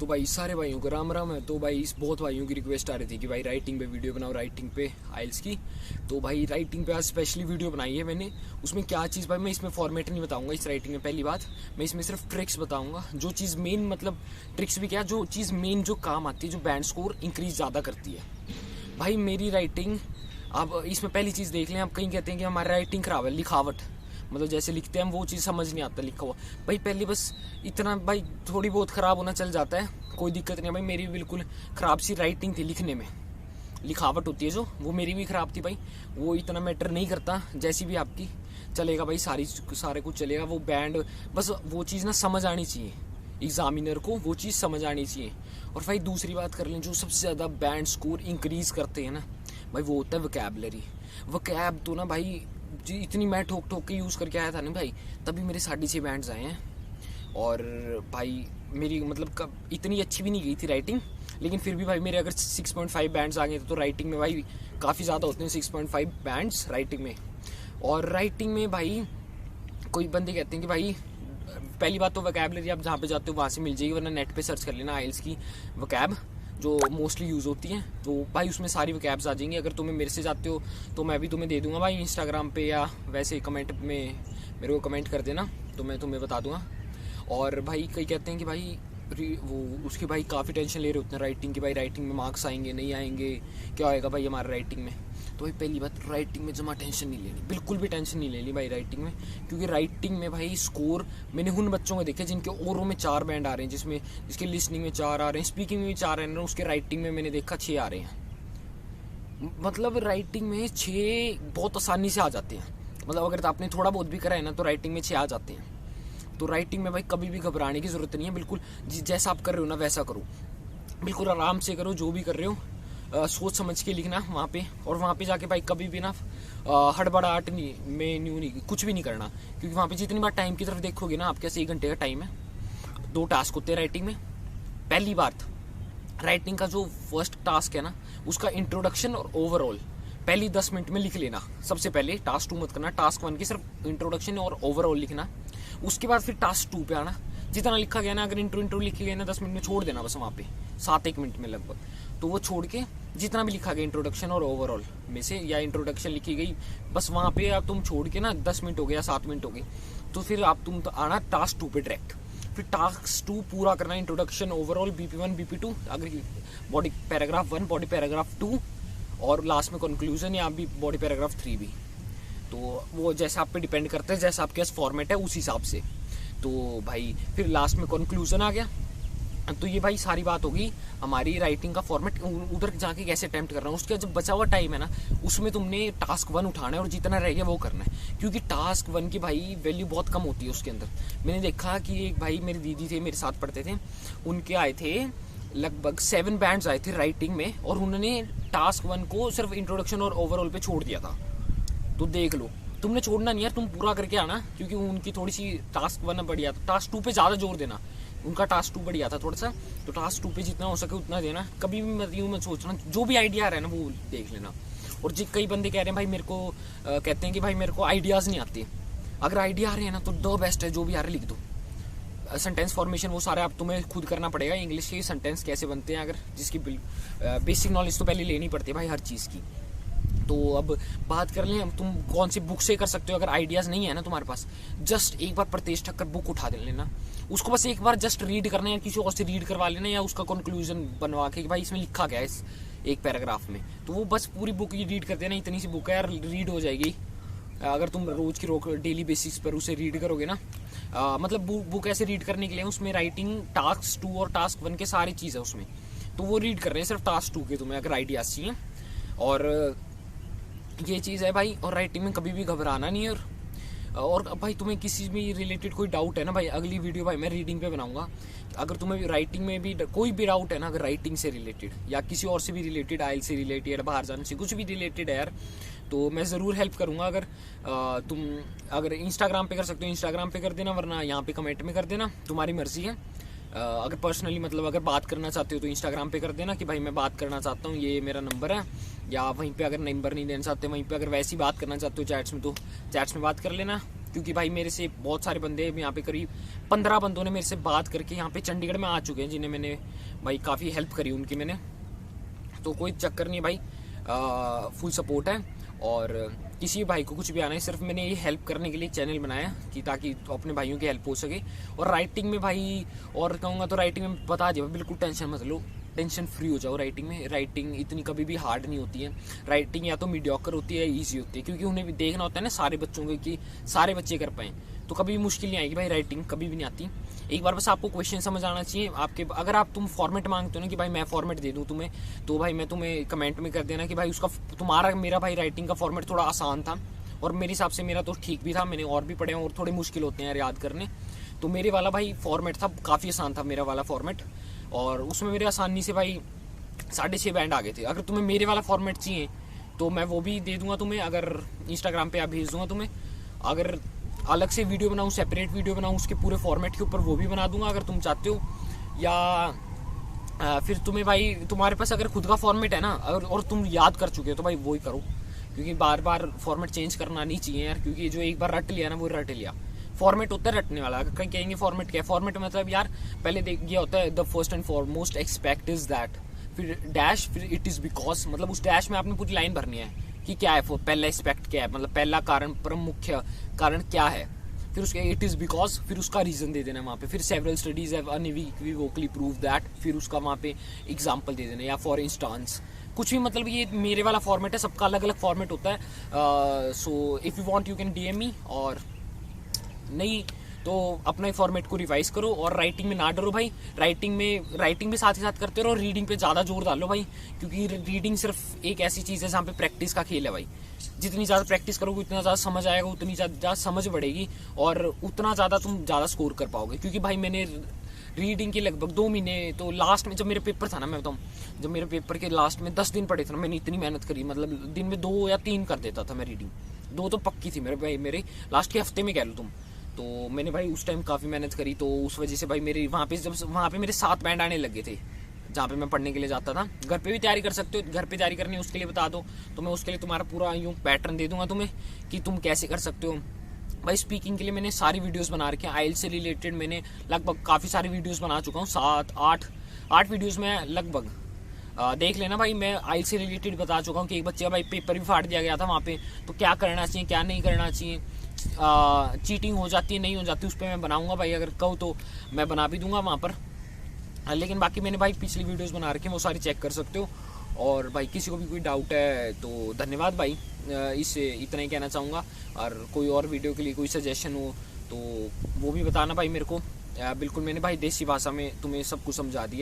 तो भाई सारे भाइयों को राम राम है। तो भाई इस बहुत भाइयों की रिक्वेस्ट आ रही थी कि भाई राइटिंग पे वीडियो बनाओ, राइटिंग पे आइल्स की। तो भाई राइटिंग पे आज स्पेशली वीडियो बनाई है मैंने। उसमें क्या चीज़ भाई, मैं इसमें फॉर्मेट नहीं बताऊंगा इस राइटिंग में। पहली बात, मैं इसमें सिर्फ ट्रिक्स बताऊंगा, जो चीज़ मेन, मतलब ट्रिक्स भी क्या, जो चीज़ मेन जो काम आती है, जो बैंड स्कोर इंक्रीज ज़्यादा करती है। भाई मेरी राइटिंग, अब इसमें पहली चीज़ देख लें। आप कहीं कहते हैं कि हमारी राइटिंग खराब है, लिखावट, मतलब जैसे लिखते हैं हम वो चीज़ समझ नहीं आता लिखा हुआ। भाई पहले बस इतना, भाई थोड़ी बहुत ख़राब होना चल जाता है, कोई दिक्कत नहीं है। भाई मेरी भी बिल्कुल ख़राब सी राइटिंग थी, लिखने में लिखावट होती है जो, वो मेरी भी ख़राब थी भाई। वो इतना मैटर नहीं करता, जैसी भी आपकी चलेगा भाई, सारे कुछ चलेगा। वो बैंड, बस वो चीज़ ना समझ आनी चाहिए एग्जामिनर को, वो चीज़ समझ आनी चाहिए। और भाई दूसरी बात कर लें, जो सबसे ज़्यादा बैंड स्कोर इंक्रीज़ करते हैं ना भाई, वो होता है वोकैबलरी। वोकैब तो ना भाई जी इतनी मैं ठोक ठोक के यूज़ करके आया था ना भाई, तभी मेरे 6.5 बैंड्स आए हैं। और भाई मेरी मतलब इतनी अच्छी भी नहीं गई थी राइटिंग, लेकिन फिर भी भाई मेरे अगर 6.5 बैंड्स आ गए तो राइटिंग में भाई काफ़ी ज़्यादा होते हैं 6.5 बैंड्स राइटिंग में। और राइटिंग में भाई कोई बंदे कहते हैं कि भाई पहली बात तो वोकैबलरी आप जहाँ पे जाते हो वहाँ से मिल जाएगी, वरना नेट पे सर्च कर लेना आइल्स की वोकैब जो मोस्टली यूज़ होती हैं, तो भाई उसमें सारी वोकैब्स आ जाएंगी। अगर तुम्हें मेरे से जाते हो तो मैं भी तुम्हें दे दूंगा भाई इंस्टाग्राम पे, या वैसे कमेंट में मेरे को कमेंट कर देना तो मैं तुम्हें बता दूंगा। और भाई कई कहते हैं कि भाई वो उसकी भाई काफ़ी टेंशन ले रहे होते हैं राइटिंग की, भाई राइटिंग में मार्क्स आएंगे नहीं आएंगे, क्या होएगा भाई हमारा राइटिंग में। तो भाई पहली बात, राइटिंग में जमा टेंशन नहीं लेनी, बिल्कुल भी टेंशन नहीं लेनी भाई राइटिंग में। क्योंकि राइटिंग में भाई स्कोर, मैंने उन बच्चों को देखे जिनके ओरों में 4 बैंड आ रहे हैं, जिसके लिसनिंग में 4 आ रहे हैं, स्पीकिंग में भी 4 आ रहे हैं, उसके राइटिंग में मैंने देखा 6 आ रहे हैं। मतलब राइटिंग में 6 बहुत आसानी से आ जाते हैं। मतलब अगर आपने थोड़ा बहुत भी करा है ना तो राइटिंग में 6 आ जाते हैं। तो राइटिंग में भाई कभी भी घबराने की जरूरत नहीं है, बिल्कुल जैसा आप कर रहे हो ना वैसा करो, बिल्कुल आराम से करो जो भी कर रहे हो, सोच समझ के लिखना वहाँ पे। और वहाँ पे जाके भाई कभी भी ना हड़बड़ाहट नहीं, कुछ भी नहीं करना। क्योंकि वहाँ पे जितनी बार टाइम की तरफ देखोगे ना, आपके पास 1 घंटे का टाइम है, 2 टास्क होते हैं राइटिंग में। पहली बात, राइटिंग का जो फर्स्ट टास्क है ना, उसका इंट्रोडक्शन और ओवरऑल पहली 10 मिनट में लिख लेना। सबसे पहले टास्क 2 मत करना, टास्क 1 की सिर्फ इंट्रोडक्शन और ओवरऑल लिखना। उसके बाद फिर टास्क 2 पे आना, जितना लिखा गया ना, अगर इंट्रो लिखी गई ना 10 मिनट में, छोड़ देना बस वहाँ पे 7-1 मिनट में लगभग। तो वो छोड़ के जितना भी लिखा गया इंट्रोडक्शन और ओवरऑल में से, या इंट्रोडक्शन लिखी गई बस वहाँ पे आप तुम छोड़ के ना 10 मिनट हो गए या 7 मिनट हो गए, तो फिर आप तुम तो आना टास्क 2 पे डायरेक्ट। फिर टास्क 2 पूरा करना, इंट्रोडक्शन, ओवरऑल, BP1 BP2, अगर बॉडी पैराग्राफ 1, बॉडी पैराग्राफ 2, और लास्ट में कंक्लूजन या भी बॉडी पैराग्राफ 3 भी। तो वो जैसे आप पे डिपेंड करता है, जैसा आपके पास फॉर्मेट है उस हिसाब से। तो भाई फिर लास्ट में कंक्लूजन आ गया। तो ये भाई सारी बात होगी हमारी राइटिंग का फॉर्मेट, उधर जाके कैसे अटेम्प्ट करना है। उसका जब बचा हुआ टाइम है ना, उसमें तुमने टास्क 1 उठाना है और जितना रह गया वो करना है। क्योंकि टास्क 1 की भाई वैल्यू बहुत कम होती है उसके अंदर। मैंने देखा कि एक भाई मेरी दीदी थे, मेरे साथ पढ़ते थे, उनके आए थे लगभग 7 बैंड्स आए थे राइटिंग में, और उन्होंने टास्क 1 को सिर्फ इंट्रोडक्शन और ओवरऑल पे छोड़ दिया था। तो देख लो, तुमने छोड़ना नहीं यार, तुम पूरा करके आना। क्योंकि उनकी थोड़ी सी टास्क 1 बढ़िया था, टास्क 2 पे ज़्यादा जोर देना। उनका टास्क 2 बढ़िया था थोड़ा सा, तो टास्क 2 पे जितना हो सके उतना देना। कभी भी मत यूँ मत सोचना, जो भी आइडिया आ रहा है ना वो देख लेना। और कई बंदे कह रहे हैं भाई मेरे को, कहते हैं कि भाई मेरे को आइडियाज़ नहीं आते। अगर आइडिया आ रहे हैं ना तो द बेस्ट है, जो भी आ रहा है लिख दो। सेंटेंस फॉर्मेशन वो सारे आप तुम्हें खुद करना पड़ेगा, इंग्लिश के सेंटेंस कैसे बनते हैं, अगर जिसकी बेसिक नॉलेज तो पहले लेनी पड़ती है भाई हर चीज़ की। तो अब बात कर लें, तुम कौन सी बुक से कर सकते हो। अगर आइडियाज़ नहीं है ना तुम्हारे पास, जस्ट एक बार प्रतेश ठक्कर बुक उठा लेना, उसको बस एक बार जस्ट रीड करना है, या किसी और से रीड करवा लेना, या उसका कंक्लूजन बनवा के कि भाई इसमें लिखा गया है इस एक पैराग्राफ में, तो वो बस पूरी बुक ही रीड कर देना। इतनी सी बुक है यार, रीड हो जाएगी अगर तुम रोज की डेली बेसिस पर उसे रीड करोगे ना। मतलब बुक ऐसे रीड करने के लिए उसमें राइटिंग टास्क 2 और टास्क 1 के सारी चीज़ है उसमें, तो वो रीड कर रहे हैं सिर्फ टास्क 2 के, तुम्हें अगर आइडियाज चाहिए। और ये चीज़ है भाई। और राइटिंग में कभी भी घबराना नहीं है। और भाई तुम्हें किसी भी रिलेटेड कोई डाउट है ना भाई, अगली वीडियो भाई मैं रीडिंग पे बनाऊंगा। अगर तुम्हें राइटिंग में भी कोई भी डाउट है ना, अगर राइटिंग से रिलेटेड या किसी और से भी रिलेटेड, आइल से रिलेटेड, बाहर जाने से कुछ भी रिलेटेड है यार, तो मैं ज़रूर हेल्प करूंगा। अगर तुम अगर इंस्टाग्राम पे कर सकते हो इंस्टाग्राम पे कर देना, वरना यहाँ पे कमेंट में कर देना, तुम्हारी मर्जी है। अगर पर्सनली मतलब अगर बात करना चाहते हो तो इंस्टाग्राम पे कर देना कि भाई मैं बात करना चाहता हूँ, ये मेरा नंबर है। या वहीं पे अगर नंबर नहीं देना चाहते, वहीं पे अगर वैसी बात करना चाहते हो चैट्स में, तो चैट्स में बात कर लेना। क्योंकि भाई मेरे से बहुत सारे बंदे यहाँ पे करीब 15 बंदों ने मेरे से बात करके यहाँ पे चंडीगढ़ में आ चुके हैं, जिन्हें मैंने भाई काफ़ी हेल्प करी उनकी मैंने। तो कोई चक्कर नहीं भाई, फुल सपोर्ट है। और किसी भी भाई को कुछ भी आना है, सिर्फ मैंने ये हेल्प करने के लिए चैनल बनाया कि ताकि तो अपने भाइयों की हेल्प हो सके। और राइटिंग में भाई और कहूँगा तो राइटिंग में बता दिया, बिल्कुल टेंशन मत लो, टेंशन फ्री हो जाओ। राइटिंग में राइटिंग इतनी कभी भी हार्ड नहीं होती है। राइटिंग या तो मीडियोकर होती है या ईजी होती है, क्योंकि उन्हें भी देखना होता है ना सारे बच्चों को कि सारे बच्चे कर पाएँ। तो कभी भी मुश्किल नहीं आएगी भाई, राइटिंग कभी भी नहीं आती। एक बार बस आपको क्वेश्चन समझ आना चाहिए आपके। अगर आप तुम फॉर्मेट मांगते हो ना कि भाई मैं फॉर्मेट दे दूं तुम्हें, तो भाई मैं तुम्हें कमेंट में कर देना कि भाई उसका तुम्हारा मेरा भाई राइटिंग का फॉर्मेट थोड़ा आसान था, और मेरे हिसाब से मेरा तो ठीक भी था। मैंने और भी पढ़े हैं और थोड़े मुश्किल होते हैं यार याद करने। तो मेरे वाला भाई फॉर्मेट था, काफ़ी आसान था मेरा वाला फॉर्मेट, और उसमें मेरे आसानी से भाई 6.5 बैंड आ गए थे। अगर तुम्हें मेरे वाला फॉर्मेट चाहिए तो मैं वो भी दे दूंगा तुम्हें, अगर इंस्टाग्राम पे आप भेज दूंगा तुम्हें। अगर अलग से वीडियो बनाऊँ, सेपरेट वीडियो बनाऊँ उसके पूरे फॉर्मेट के ऊपर, वो भी बना दूंगा अगर तुम चाहते हो। या फिर तुम्हें भाई तुम्हारे पास अगर खुद का फॉर्मेट है ना, और तुम याद कर चुके हो तो भाई वो ही करो, क्योंकि बार बार फॉर्मेट चेंज करना नहीं चाहिए यार। क्योंकि जो एक बार रट लिया ना वो रट लिया। फॉर्मेट होता है रटने वाला। अगर कहीं कहेंगे फॉर्मेट क्या है, फॉर्मेट मतलब यार पहले देख गया होता है the first and foremost expect is that, फिर डैश, फिर इट इज बिकॉज। मतलब उस डैश में आपने पूरी लाइन भरनी है कि क्या है, पहला एक्सपेक्ट क्या है, मतलब पहला कारण, प्रमुख कारण क्या है, फिर उसके इट इज बिकॉज, फिर उसका रीजन दे देना वहाँ पे, फिर several studies have unequivocally prove that, फिर उसका वहाँ पे एग्जाम्पल दे देना, या फॉर इंस्टांस कुछ भी। मतलब ये मेरे वाला फॉर्मेट है, सबका अलग अलग फॉर्मेट होता है। So if you want you can DM me, और नहीं तो अपने फॉर्मेट को रिवाइज करो। और राइटिंग में ना डरो भाई, राइटिंग भी साथ ही साथ करते रहो। रीडिंग पे ज़्यादा जोर डालो भाई, क्योंकि रीडिंग सिर्फ एक ऐसी चीज़ है जहाँ पे प्रैक्टिस का खेल है भाई। जितनी ज़्यादा प्रैक्टिस करोगे उतना ज़्यादा समझ आएगा, उतनी ज़्यादा समझ बढ़ेगी, और उतना ज़्यादा तुम ज़्यादा स्कोर कर पाओगे। क्योंकि भाई मैंने रीडिंग के लगभग 2 महीने, तो लास्ट में जब मेरे पेपर था ना, मैं बताऊँ, जब मेरे पेपर के लास्ट में 10 दिन पड़े थे ना, मैंने इतनी मेहनत करी, मतलब दिन में 2 या 3 कर देता था मैं रीडिंग। 2 तो पक्की थी मेरे भाई, मेरे लास्ट के हफ्ते में कह लो तुम। तो मैंने भाई उस टाइम काफ़ी मेहनत करी, तो उस वजह से भाई मेरे वहाँ पे मेरे 7 बैंड आने लगे थे जहाँ पे मैं पढ़ने के लिए जाता था। घर पे भी तैयारी कर सकते हो, घर पे तैयारी करनी है उसके लिए बता दो, तो मैं उसके लिए तुम्हारा पूरा यूँ पैटर्न दे दूंगा तुम्हें कि तुम कैसे कर सकते हो। भाई स्पीकिंग के लिए मैंने सारी वीडियोस बना रखे हैं। आइल से रिलेटेड मैंने लगभग काफ़ी सारी वीडियोस बना चुका हूँ, 7-8 वीडियोस में लगभग। देख लेना भाई, मैं आइल से रिलेटेड बता चुका हूँ कि एक बच्चे का भाई पेपर भी फाड़ दिया गया था वहाँ पे, तो क्या करना चाहिए क्या नहीं करना चाहिए, चीटिंग हो जाती है नहीं हो जाती, उस पर मैं बनाऊंगा भाई। अगर कहो तो मैं बना भी दूंगा वहाँ पर। लेकिन बाकी मैंने भाई पिछली वीडियोस बना रखी हैं, वो सारी चेक कर सकते हो। और भाई किसी को भी कोई डाउट है तो धन्यवाद भाई, इससे इतना ही कहना चाहूँगा। और कोई और वीडियो के लिए कोई सजेशन हो तो वो भी बताना भाई मेरे को। बिल्कुल मैंने भाई देसी भाषा में तुम्हें सब कुछ समझा दिया।